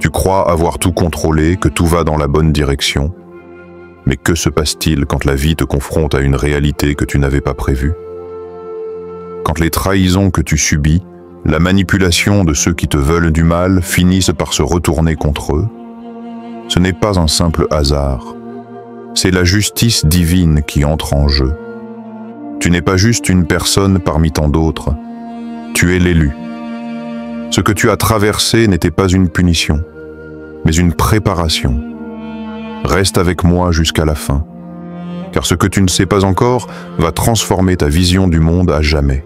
Tu crois avoir tout contrôlé, que tout va dans la bonne direction. Mais que se passe-t-il quand la vie te confronte à une réalité que tu n'avais pas prévue? Quand les trahisons que tu subis, la manipulation de ceux qui te veulent du mal finissent par se retourner contre eux, ce n'est pas un simple hasard. C'est la justice divine qui entre en jeu. Tu n'es pas juste une personne parmi tant d'autres, tu es l'élu. Ce que tu as traversé n'était pas une punition, mais une préparation. Reste avec moi jusqu'à la fin, car ce que tu ne sais pas encore va transformer ta vision du monde à jamais.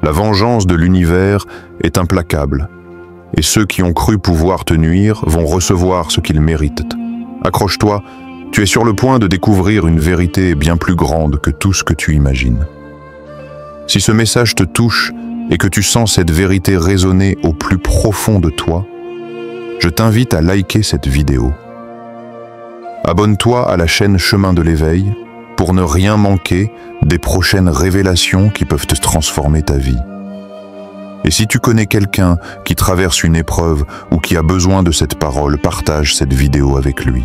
La vengeance de l'univers est implacable, et ceux qui ont cru pouvoir te nuire vont recevoir ce qu'ils méritent. Accroche-toi, tu es sur le point de découvrir une vérité bien plus grande que tout ce que tu imagines. Si ce message te touche et que tu sens cette vérité résonner au plus profond de toi, je t'invite à liker cette vidéo. Abonne-toi à la chaîne Chemin de l'éveil pour ne rien manquer des prochaines révélations qui peuvent te transformer ta vie. Et si tu connais quelqu'un qui traverse une épreuve ou qui a besoin de cette parole, partage cette vidéo avec lui.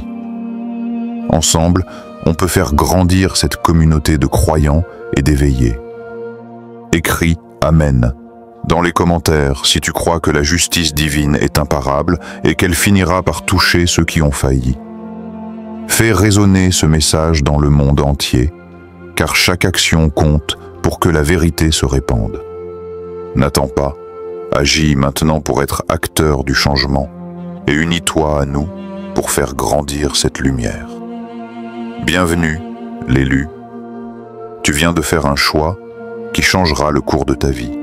Ensemble, on peut faire grandir cette communauté de croyants et d'éveillés. Écris Amen dans les commentaires si tu crois que la justice divine est imparable et qu'elle finira par toucher ceux qui ont failli. Fais résonner ce message dans le monde entier, car chaque action compte pour que la vérité se répande. N'attends pas, agis maintenant pour être acteur du changement et unis-toi à nous pour faire grandir cette lumière. Bienvenue, l'élu. Tu viens de faire un choix qui changera le cours de ta vie.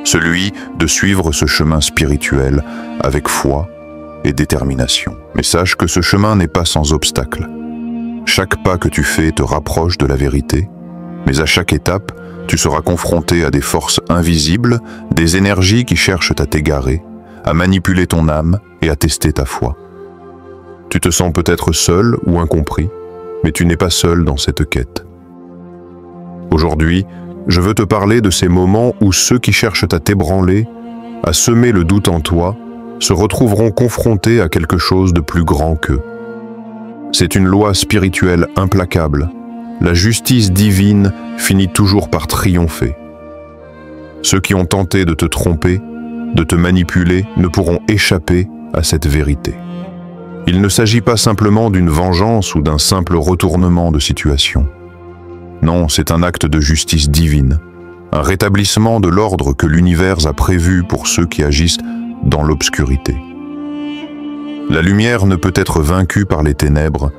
Celui de suivre ce chemin spirituel avec foi et détermination. Mais sache que ce chemin n'est pas sans obstacle. Chaque pas que tu fais te rapproche de la vérité, mais à chaque étape, tu seras confronté à des forces invisibles, des énergies qui cherchent à t'égarer, à manipuler ton âme et à tester ta foi. Tu te sens peut-être seul ou incompris, mais tu n'es pas seul dans cette quête. Aujourd'hui, je veux te parler de ces moments où ceux qui cherchent à t'ébranler, à semer le doute en toi, se retrouveront confrontés à quelque chose de plus grand qu'eux. C'est une loi spirituelle implacable. La justice divine finit toujours par triompher. Ceux qui ont tenté de te tromper, de te manipuler, ne pourront échapper à cette vérité. Il ne s'agit pas simplement d'une vengeance ou d'un simple retournement de situation. Non, c'est un acte de justice divine, un rétablissement de l'ordre que l'univers a prévu pour ceux qui agissent dans l'obscurité. La lumière ne peut être vaincue par les ténèbres,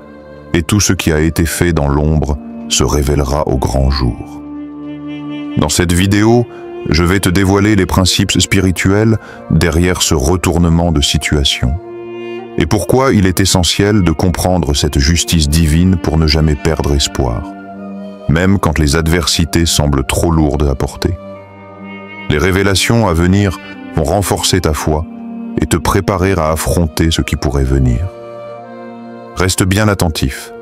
et tout ce qui a été fait dans l'ombre se révélera au grand jour. Dans cette vidéo, je vais te dévoiler les principes spirituels derrière ce retournement de situation, et pourquoi il est essentiel de comprendre cette justice divine pour ne jamais perdre espoir, même quand les adversités semblent trop lourdes à porter. Les révélations à venir vont renforcer ta foi et te préparer à affronter ce qui pourrait venir. Reste bien attentif,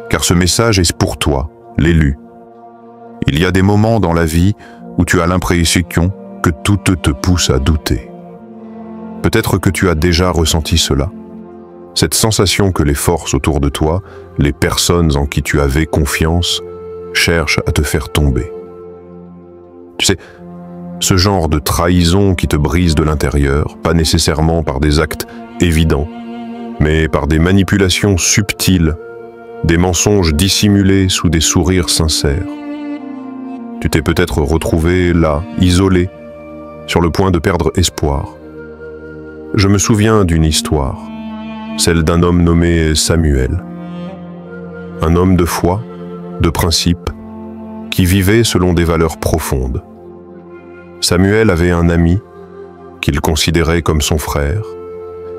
car ce message est pour toi, l'élu. Il y a des moments dans la vie où tu as l'impression que tout te pousse à douter. Peut-être que tu as déjà ressenti cela. Cette sensation que les forces autour de toi, les personnes en qui tu avais confiance, cherchent à te faire tomber. Tu sais, ce genre de trahison qui te brise de l'intérieur, pas nécessairement par des actes évidents, mais par des manipulations subtiles, des mensonges dissimulés sous des sourires sincères. Tu t'es peut-être retrouvé là, isolé, sur le point de perdre espoir. Je me souviens d'une histoire, celle d'un homme nommé Samuel. Un homme de foi, de principe, qui vivait selon des valeurs profondes. Samuel avait un ami qu'il considérait comme son frère,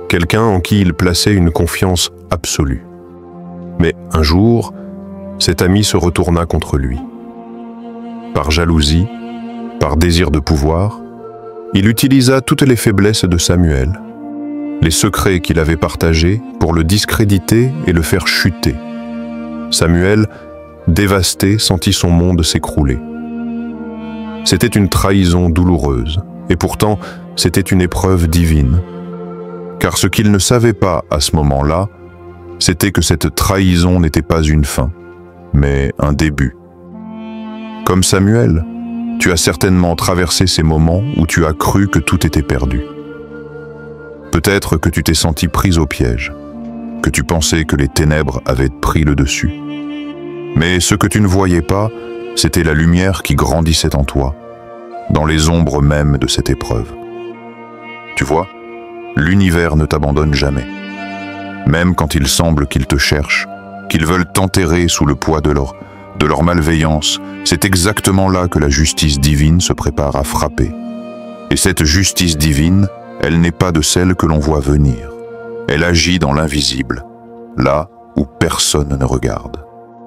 quelqu'un en qui il plaçait une confiance absolue. Mais un jour, cet ami se retourna contre lui. Par jalousie, par désir de pouvoir, il utilisa toutes les faiblesses de Samuel, les secrets qu'il avait partagés pour le discréditer et le faire chuter. Samuel, dévasté, sentit son monde s'écrouler. C'était une trahison douloureuse, et pourtant, c'était une épreuve divine. Car ce qu'il ne savait pas à ce moment-là, c'était que cette trahison n'était pas une fin, mais un début. Comme Samuel, tu as certainement traversé ces moments où tu as cru que tout était perdu. Peut-être que tu t'es senti pris au piège, que tu pensais que les ténèbres avaient pris le dessus. Mais ce que tu ne voyais pas, c'était la lumière qui grandissait en toi, dans les ombres mêmes de cette épreuve. Tu vois, l'univers ne t'abandonne jamais. Même quand il semble qu'ils te cherchent, qu'ils veulent t'enterrer sous le poids de leur malveillance, c'est exactement là que la justice divine se prépare à frapper. Et cette justice divine, elle n'est pas de celle que l'on voit venir. Elle agit dans l'invisible, là où personne ne regarde.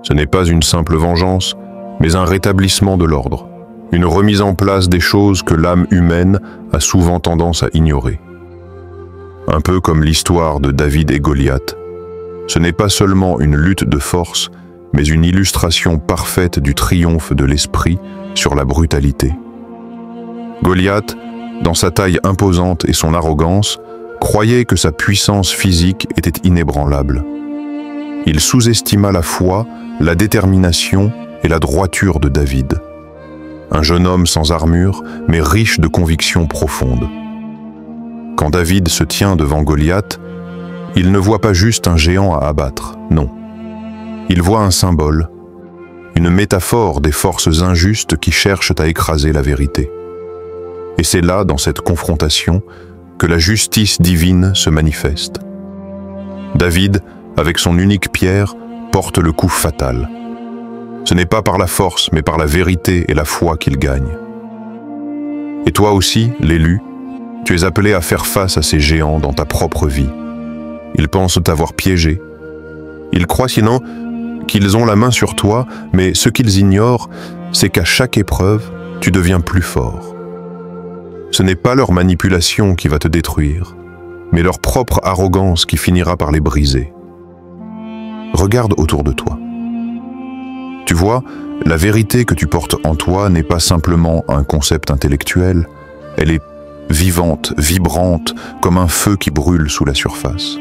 Ce n'est pas une simple vengeance, mais un rétablissement de l'ordre, une remise en place des choses que l'âme humaine a souvent tendance à ignorer. Un peu comme l'histoire de David et Goliath, ce n'est pas seulement une lutte de force, mais une illustration parfaite du triomphe de l'esprit sur la brutalité. Goliath, dans sa taille imposante et son arrogance, croyait que sa puissance physique était inébranlable. Il sous-estima la foi, la détermination et la droiture de David. Un jeune homme sans armure, mais riche de convictions profondes. Quand David se tient devant Goliath, il ne voit pas juste un géant à abattre, non. Il voit un symbole, une métaphore des forces injustes qui cherchent à écraser la vérité. Et c'est là, dans cette confrontation, que la justice divine se manifeste. David, avec son unique pierre, porte le coup fatal. Ce n'est pas par la force, mais par la vérité et la foi qu'il gagne. Et toi aussi, l'élu, tu es appelé à faire face à ces géants dans ta propre vie. Ils pensent t'avoir piégé. Ils croient sinon qu'ils ont la main sur toi, mais ce qu'ils ignorent, c'est qu'à chaque épreuve, tu deviens plus fort. Ce n'est pas leur manipulation qui va te détruire, mais leur propre arrogance qui finira par les briser. Regarde autour de toi. Tu vois, la vérité que tu portes en toi n'est pas simplement un concept intellectuel, elle est vivante, vibrante, comme un feu qui brûle sous la surface.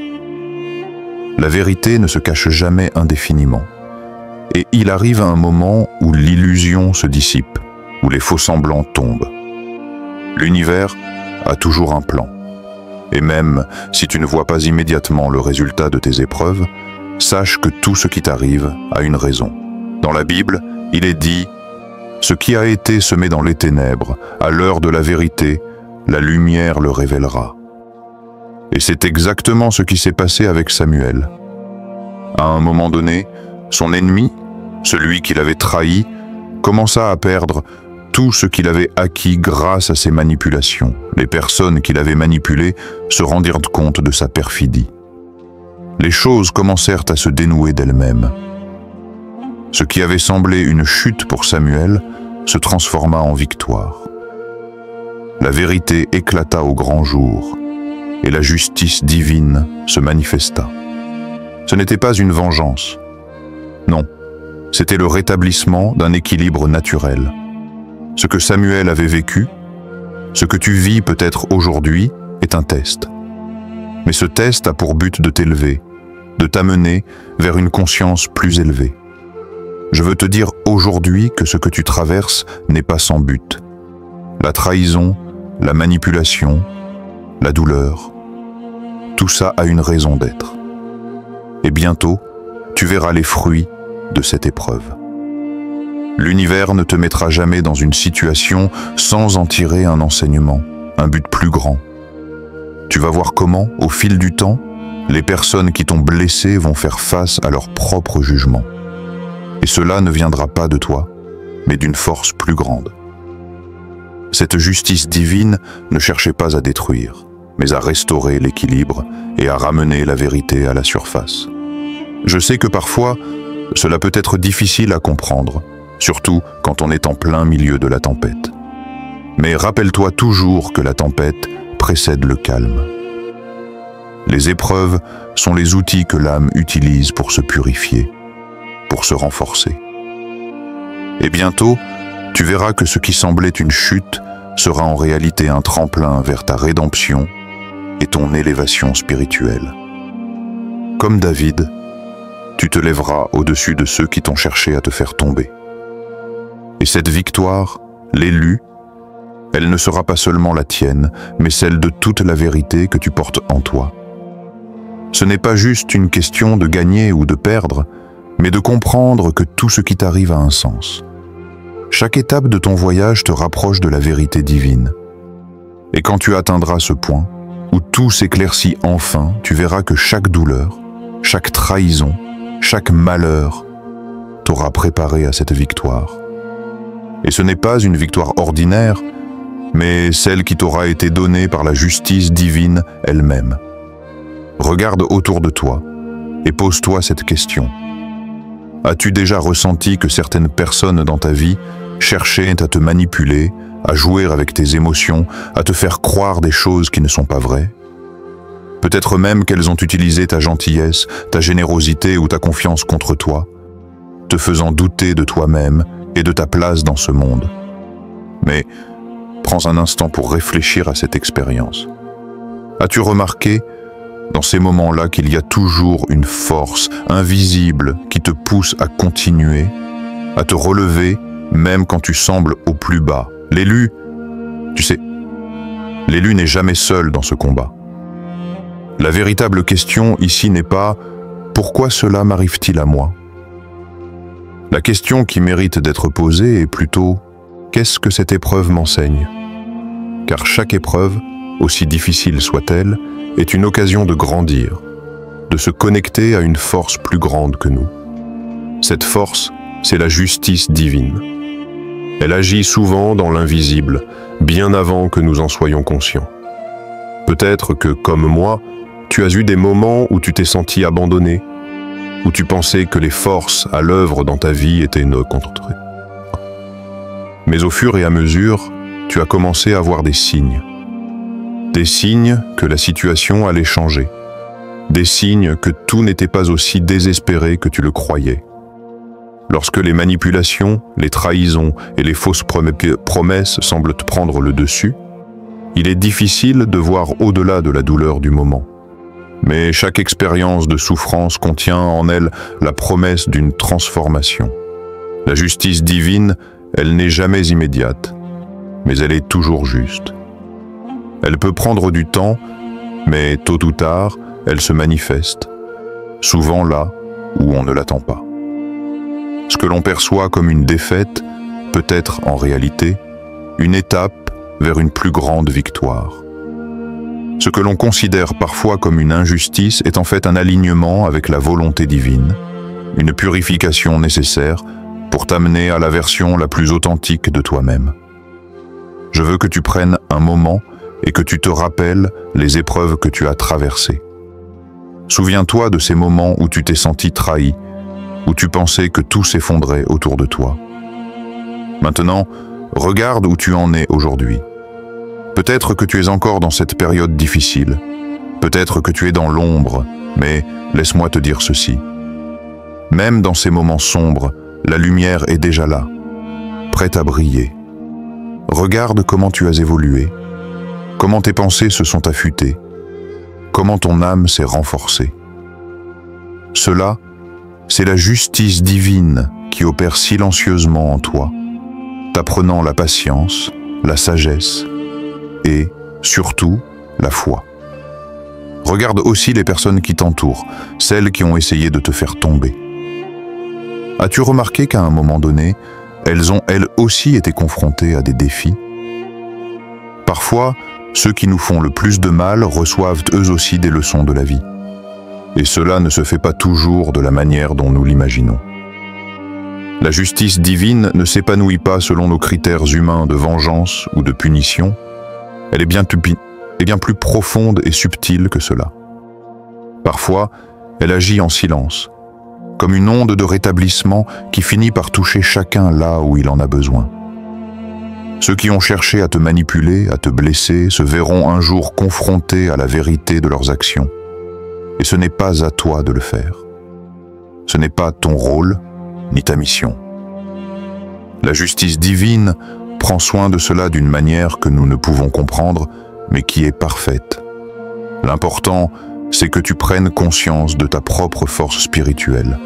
La vérité ne se cache jamais indéfiniment. Et il arrive un moment où l'illusion se dissipe, où les faux-semblants tombent. L'univers a toujours un plan. Et même si tu ne vois pas immédiatement le résultat de tes épreuves, sache que tout ce qui t'arrive a une raison. Dans la Bible, il est dit « Ce qui a été semé dans les ténèbres, à l'heure de la vérité, la lumière le révélera. » Et c'est exactement ce qui s'est passé avec Samuel. À un moment donné, son ennemi, celui qui l'avait trahi, commença à perdre tout ce qu'il avait acquis grâce à ses manipulations. Les personnes qui l'avaient manipulé se rendirent compte de sa perfidie. Les choses commencèrent à se dénouer d'elles-mêmes. Ce qui avait semblé une chute pour Samuel se transforma en victoire. La vérité éclata au grand jour, et la justice divine se manifesta. Ce n'était pas une vengeance. Non, c'était le rétablissement d'un équilibre naturel. Ce que Samuel avait vécu, ce que tu vis peut-être aujourd'hui, est un test. Mais ce test a pour but de t'élever, de t'amener vers une conscience plus élevée. Je veux te dire aujourd'hui que ce que tu traverses n'est pas sans but. La trahison, la manipulation, la douleur, tout ça a une raison d'être. Et bientôt, tu verras les fruits de cette épreuve. L'univers ne te mettra jamais dans une situation sans en tirer un enseignement, un but plus grand. Tu vas voir comment, au fil du temps, les personnes qui t'ont blessé vont faire face à leur propre jugement. Et cela ne viendra pas de toi, mais d'une force plus grande. Cette justice divine ne cherchait pas à détruire, mais à restaurer l'équilibre et à ramener la vérité à la surface. Je sais que parfois, cela peut être difficile à comprendre, surtout quand on est en plein milieu de la tempête. Mais rappelle-toi toujours que la tempête précède le calme. Les épreuves sont les outils que l'âme utilise pour se purifier, pour se renforcer. Et bientôt, tu verras que ce qui semblait une chute sera en réalité un tremplin vers ta rédemption et ton élévation spirituelle. Comme David, tu te lèveras au-dessus de ceux qui t'ont cherché à te faire tomber. Et cette victoire, l'élu, elle ne sera pas seulement la tienne, mais celle de toute la vérité que tu portes en toi. Ce n'est pas juste une question de gagner ou de perdre, mais de comprendre que tout ce qui t'arrive a un sens. Chaque étape de ton voyage te rapproche de la vérité divine. Et quand tu atteindras ce point, où tout s'éclaircit enfin, tu verras que chaque douleur, chaque trahison, chaque malheur t'aura préparé à cette victoire. Et ce n'est pas une victoire ordinaire, mais celle qui t'aura été donnée par la justice divine elle-même. Regarde autour de toi et pose-toi cette question. As-tu déjà ressenti que certaines personnes dans ta vie cherchaient à te manipuler, à jouer avec tes émotions, à te faire croire des choses qui ne sont pas vraies? Peut-être même qu'elles ont utilisé ta gentillesse, ta générosité ou ta confiance contre toi, te faisant douter de toi-même et de ta place dans ce monde. Mais prends un instant pour réfléchir à cette expérience. As-tu remarqué, dans ces moments-là, qu'il y a toujours une force invisible qui te pousse à continuer, à te relever, même quand tu sembles au plus bas? L'élu, tu sais, l'élu n'est jamais seul dans ce combat. La véritable question ici n'est pas « Pourquoi cela m'arrive-t-il à moi ?» La question qui mérite d'être posée est plutôt « Qu'est-ce que cette épreuve m'enseigne ?» Car chaque épreuve, aussi difficile soit-elle, est une occasion de grandir, de se connecter à une force plus grande que nous. Cette force, c'est la justice divine. Elle agit souvent dans l'invisible, bien avant que nous en soyons conscients. Peut-être que, comme moi, tu as eu des moments où tu t'es senti abandonné, où tu pensais que les forces à l'œuvre dans ta vie étaient contrées. Mais au fur et à mesure, tu as commencé à voir des signes. Des signes que la situation allait changer. Des signes que tout n'était pas aussi désespéré que tu le croyais. Lorsque les manipulations, les trahisons et les fausses promesses semblent te prendre le dessus, il est difficile de voir au-delà de la douleur du moment. Mais chaque expérience de souffrance contient en elle la promesse d'une transformation. La justice divine, elle n'est jamais immédiate, mais elle est toujours juste. Elle peut prendre du temps, mais tôt ou tard, elle se manifeste, souvent là où on ne l'attend pas. Ce que l'on perçoit comme une défaite peut être en réalité une étape vers une plus grande victoire. Ce que l'on considère parfois comme une injustice est en fait un alignement avec la volonté divine, une purification nécessaire pour t'amener à la version la plus authentique de toi-même. Je veux que tu prennes un moment et que tu te rappelles les épreuves que tu as traversées. Souviens-toi de ces moments où tu t'es senti trahi, où tu pensais que tout s'effondrait autour de toi. Maintenant, regarde où tu en es aujourd'hui. Peut-être que tu es encore dans cette période difficile, peut-être que tu es dans l'ombre, mais laisse-moi te dire ceci. Même dans ces moments sombres, la lumière est déjà là, prête à briller. Regarde comment tu as évolué, comment tes pensées se sont affûtées, comment ton âme s'est renforcée. Cela, c'est la justice divine qui opère silencieusement en toi, t'apprenant la patience, la sagesse et, surtout, la foi. Regarde aussi les personnes qui t'entourent, celles qui ont essayé de te faire tomber. As-tu remarqué qu'à un moment donné, elles ont elles aussi été confrontées à des défis? Parfois, ceux qui nous font le plus de mal reçoivent eux aussi des leçons de la vie. Et cela ne se fait pas toujours de la manière dont nous l'imaginons. La justice divine ne s'épanouit pas selon nos critères humains de vengeance ou de punition. Elle est bien plus profonde et subtile que cela. Parfois, elle agit en silence, comme une onde de rétablissement qui finit par toucher chacun là où il en a besoin. Ceux qui ont cherché à te manipuler, à te blesser, se verront un jour confrontés à la vérité de leurs actions. Et ce n'est pas à toi de le faire. Ce n'est pas ton rôle, ni ta mission. La justice divine prend soin de cela d'une manière que nous ne pouvons comprendre, mais qui est parfaite. L'important, c'est que tu prennes conscience de ta propre force spirituelle.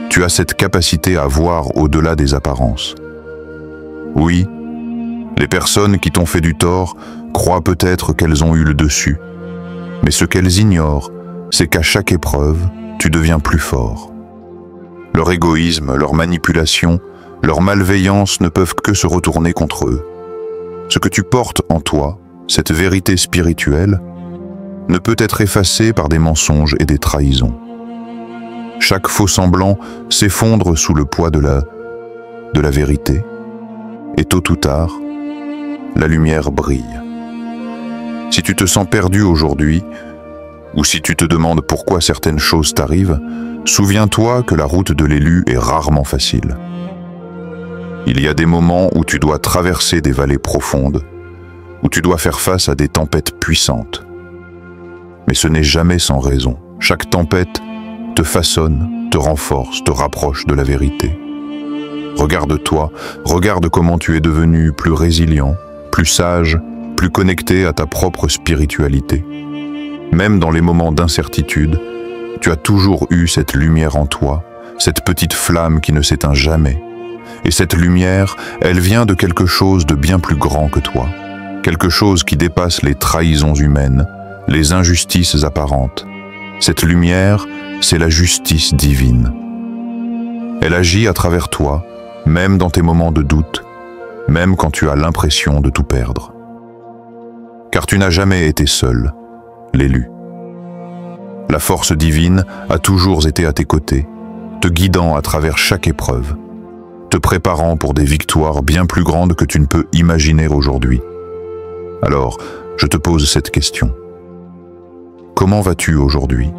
Tu as cette capacité à voir au-delà des apparences. Oui, les personnes qui t'ont fait du tort croient peut-être qu'elles ont eu le dessus, mais ce qu'elles ignorent, c'est qu'à chaque épreuve, tu deviens plus fort. Leur égoïsme, leur manipulation, leur malveillance ne peuvent que se retourner contre eux. Ce que tu portes en toi, cette vérité spirituelle, ne peut être effacé par des mensonges et des trahisons. Chaque faux semblant s'effondre sous le poids de la vérité, et tôt ou tard, la lumière brille. Si tu te sens perdu aujourd'hui, ou si tu te demandes pourquoi certaines choses t'arrivent, souviens-toi que la route de l'élu est rarement facile. Il y a des moments où tu dois traverser des vallées profondes, où tu dois faire face à des tempêtes puissantes. Mais ce n'est jamais sans raison. Chaque tempête te façonne, te renforce, te rapproche de la vérité. Regarde-toi, regarde comment tu es devenu plus résilient, plus sage, plus connecté à ta propre spiritualité. Même dans les moments d'incertitude, tu as toujours eu cette lumière en toi, cette petite flamme qui ne s'éteint jamais. Et cette lumière, elle vient de quelque chose de bien plus grand que toi, quelque chose qui dépasse les trahisons humaines, les injustices apparentes. Cette lumière, c'est la justice divine. Elle agit à travers toi, même dans tes moments de doute, même quand tu as l'impression de tout perdre. Car tu n'as jamais été seul, l'élu. La force divine a toujours été à tes côtés, te guidant à travers chaque épreuve, te préparant pour des victoires bien plus grandes que tu ne peux imaginer aujourd'hui. Alors, je te pose cette question. Comment vas-tu aujourd'hui?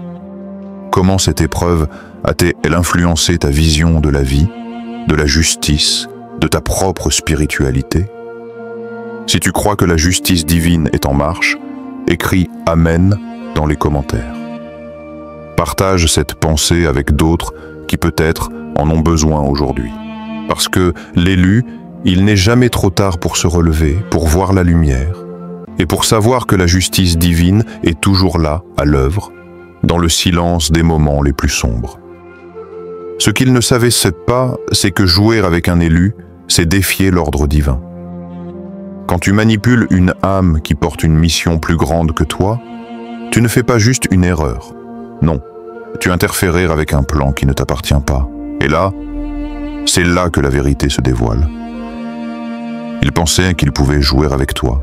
Comment cette épreuve a-t-elle influencé ta vision de la vie, de la justice, de ta propre spiritualité? Si tu crois que la justice divine est en marche, écris « Amen » dans les commentaires. Partage cette pensée avec d'autres qui peut-être en ont besoin aujourd'hui. Parce que l'élu, il n'est jamais trop tard pour se relever, pour voir la lumière, et pour savoir que la justice divine est toujours là, à l'œuvre, dans le silence des moments les plus sombres. Ce qu'il ne savait pas, c'est que jouer avec un élu, c'est défier l'ordre divin. Quand tu manipules une âme qui porte une mission plus grande que toi, tu ne fais pas juste une erreur. Non, tu interfères avec un plan qui ne t'appartient pas. Et là, c'est là que la vérité se dévoile. Ils pensaient qu'il pouvait jouer avec toi,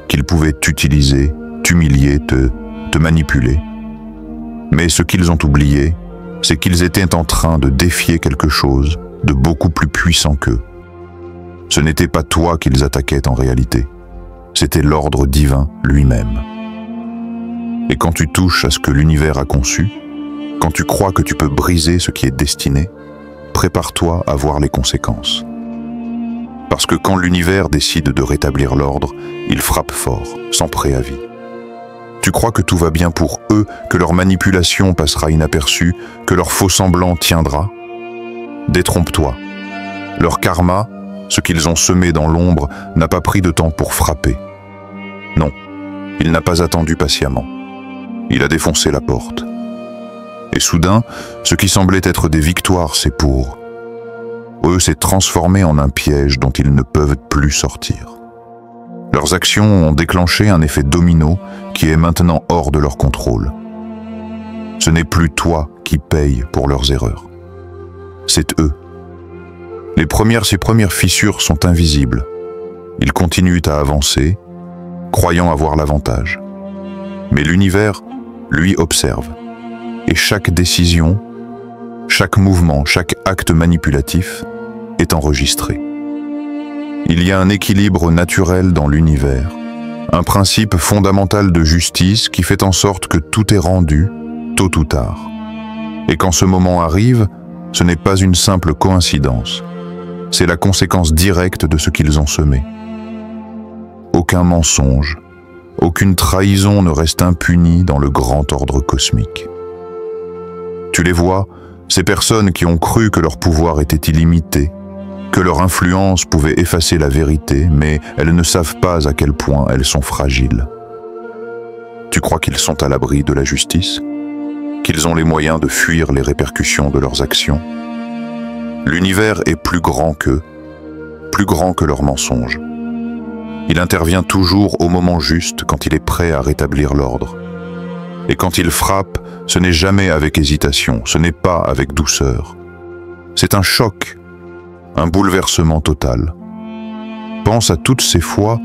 qu'il pouvait t'utiliser, t'humilier, te manipuler. Mais ce qu'ils ont oublié, c'est qu'ils étaient en train de défier quelque chose de beaucoup plus puissant qu'eux. Ce n'était pas toi qu'ils attaquaient en réalité, c'était l'ordre divin lui-même. Et quand tu touches à ce que l'univers a conçu, quand tu crois que tu peux briser ce qui est destiné, prépare-toi à voir les conséquences. Parce que quand l'univers décide de rétablir l'ordre, il frappe fort, sans préavis. Tu crois que tout va bien pour eux, que leur manipulation passera inaperçue, que leur faux semblant tiendra? Détrompe-toi. Leur karma, ce qu'ils ont semé dans l'ombre, n'a pas pris de temps pour frapper. Non, il n'a pas attendu patiemment. Il a défoncé la porte. Et soudain, ce qui semblait être des victoires, c'est pour eux, s'est transformé en un piège dont ils ne peuvent plus sortir. Leurs actions ont déclenché un effet domino qui est maintenant hors de leur contrôle. Ce n'est plus toi qui payes pour leurs erreurs. C'est eux. Ces premières fissures sont invisibles. Ils continuent à avancer, croyant avoir l'avantage. Mais l'univers, lui, observe. Et chaque décision, chaque mouvement, chaque acte manipulatif est enregistré. Il y a un équilibre naturel dans l'univers, un principe fondamental de justice qui fait en sorte que tout est rendu, tôt ou tard. Et quand ce moment arrive, ce n'est pas une simple coïncidence, c'est la conséquence directe de ce qu'ils ont semé. Aucun mensonge, aucune trahison ne reste impunie dans le grand ordre cosmique. Tu les vois, ces personnes qui ont cru que leur pouvoir était illimité, que leur influence pouvait effacer la vérité, mais elles ne savent pas à quel point elles sont fragiles. Tu crois qu'ils sont à l'abri de la justice? Qu'ils ont les moyens de fuir les répercussions de leurs actions? L'univers est plus grand qu'eux, plus grand que leurs mensonges. Il intervient toujours au moment juste quand il est prêt à rétablir l'ordre. Et quand il frappe, ce n'est jamais avec hésitation, ce n'est pas avec douceur. C'est un choc, un bouleversement total. Pense à toutes ces fois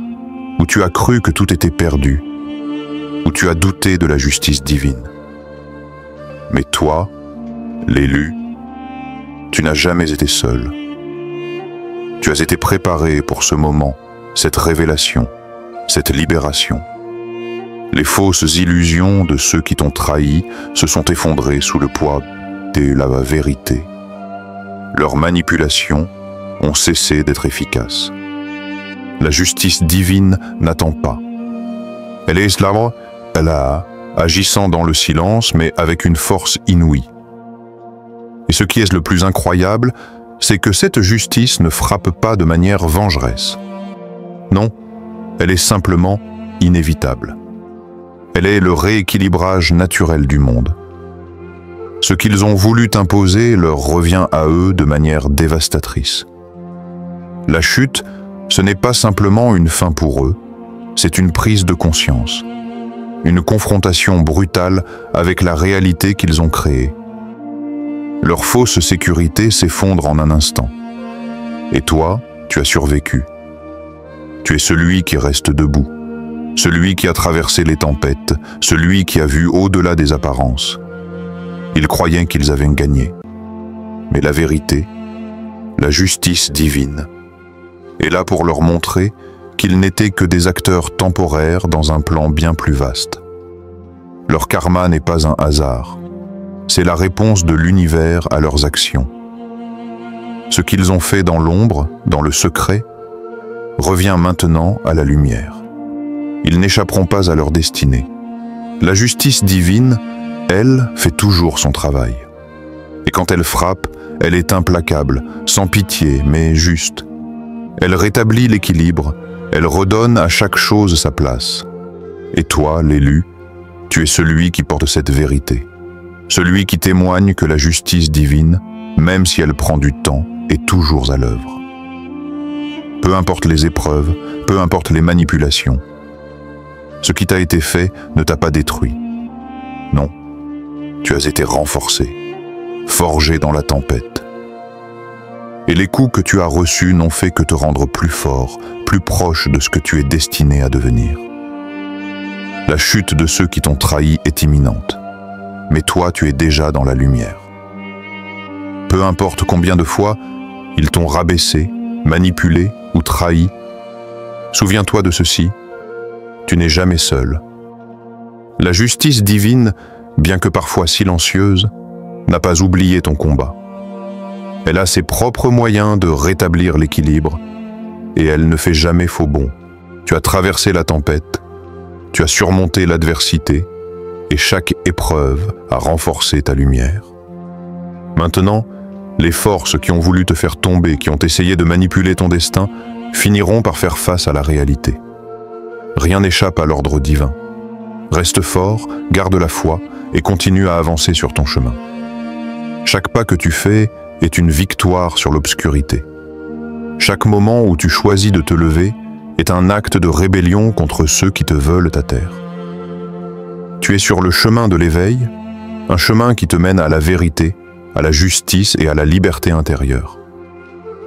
où tu as cru que tout était perdu, où tu as douté de la justice divine. Mais toi, l'élu, tu n'as jamais été seul. Tu as été préparé pour ce moment, cette révélation, cette libération. Les fausses illusions de ceux qui t'ont trahi se sont effondrées sous le poids de la vérité. Leurs manipulations ont cessé d'être efficaces. La justice divine n'attend pas. Elle est là, agissant dans le silence, mais avec une force inouïe. Et ce qui est le plus incroyable, c'est que cette justice ne frappe pas de manière vengeresse. Non, elle est simplement inévitable. Elle est le rééquilibrage naturel du monde. Ce qu'ils ont voulu imposer leur revient à eux de manière dévastatrice. La chute, ce n'est pas simplement une fin pour eux, c'est une prise de conscience, une confrontation brutale avec la réalité qu'ils ont créée. Leur fausse sécurité s'effondre en un instant. Et toi, tu as survécu. Tu es celui qui reste debout, celui qui a traversé les tempêtes, celui qui a vu au-delà des apparences. Ils croyaient qu'ils avaient gagné. Mais la vérité, la justice divine, est là pour leur montrer qu'ils n'étaient que des acteurs temporaires dans un plan bien plus vaste. Leur karma n'est pas un hasard. C'est la réponse de l'univers à leurs actions. Ce qu'ils ont fait dans l'ombre, dans le secret, revient maintenant à la lumière. Ils n'échapperont pas à leur destinée. La justice divine, elle, fait toujours son travail. Et quand elle frappe, elle est implacable, sans pitié, mais juste. Elle rétablit l'équilibre, elle redonne à chaque chose sa place. Et toi, l'élu, tu es celui qui porte cette vérité. Celui qui témoigne que la justice divine, même si elle prend du temps, est toujours à l'œuvre. Peu importe les épreuves, peu importe les manipulations, ce qui t'a été fait ne t'a pas détruit. Non, tu as été renforcé, forgé dans la tempête. Et les coups que tu as reçus n'ont fait que te rendre plus fort, plus proche de ce que tu es destiné à devenir. La chute de ceux qui t'ont trahi est imminente. Mais toi, tu es déjà dans la lumière. Peu importe combien de fois ils t'ont rabaissé, manipulé ou trahi, souviens-toi de ceci, tu n'es jamais seul. La justice divine, bien que parfois silencieuse, n'a pas oublié ton combat. Elle a ses propres moyens de rétablir l'équilibre et elle ne fait jamais faux bond. Tu as traversé la tempête, tu as surmonté l'adversité, et chaque épreuve a renforcé ta lumière. Maintenant, les forces qui ont voulu te faire tomber, qui ont essayé de manipuler ton destin, finiront par faire face à la réalité. Rien n'échappe à l'ordre divin. Reste fort, garde la foi et continue à avancer sur ton chemin. Chaque pas que tu fais est une victoire sur l'obscurité. Chaque moment où tu choisis de te lever est un acte de rébellion contre ceux qui te veulent ta terre. Tu es sur le chemin de l'éveil, un chemin qui te mène à la vérité, à la justice et à la liberté intérieure.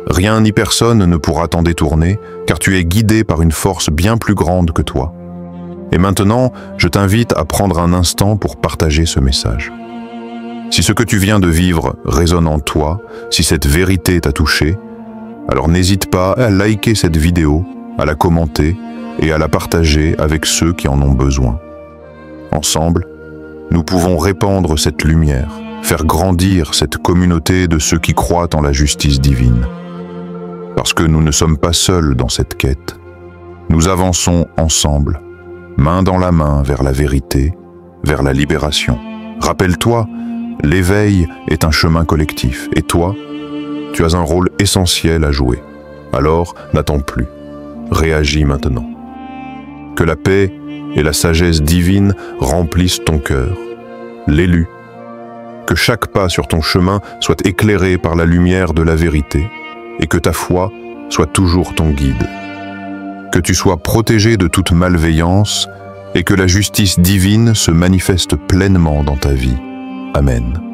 Rien ni personne ne pourra t'en détourner, car tu es guidé par une force bien plus grande que toi. Et maintenant, je t'invite à prendre un instant pour partager ce message. Si ce que tu viens de vivre résonne en toi, si cette vérité t'a touché, alors n'hésite pas à liker cette vidéo, à la commenter et à la partager avec ceux qui en ont besoin. Ensemble, nous pouvons répandre cette lumière, faire grandir cette communauté de ceux qui croient en la justice divine. Parce que nous ne sommes pas seuls dans cette quête. Nous avançons ensemble, main dans la main vers la vérité, vers la libération. Rappelle-toi, l'éveil est un chemin collectif, et toi, tu as un rôle essentiel à jouer. Alors, n'attends plus. Réagis maintenant. Que la paix et la sagesse divine remplissent ton cœur. L'élu. Que chaque pas sur ton chemin soit éclairé par la lumière de la vérité et que ta foi soit toujours ton guide. Que tu sois protégé de toute malveillance et que la justice divine se manifeste pleinement dans ta vie. Amen.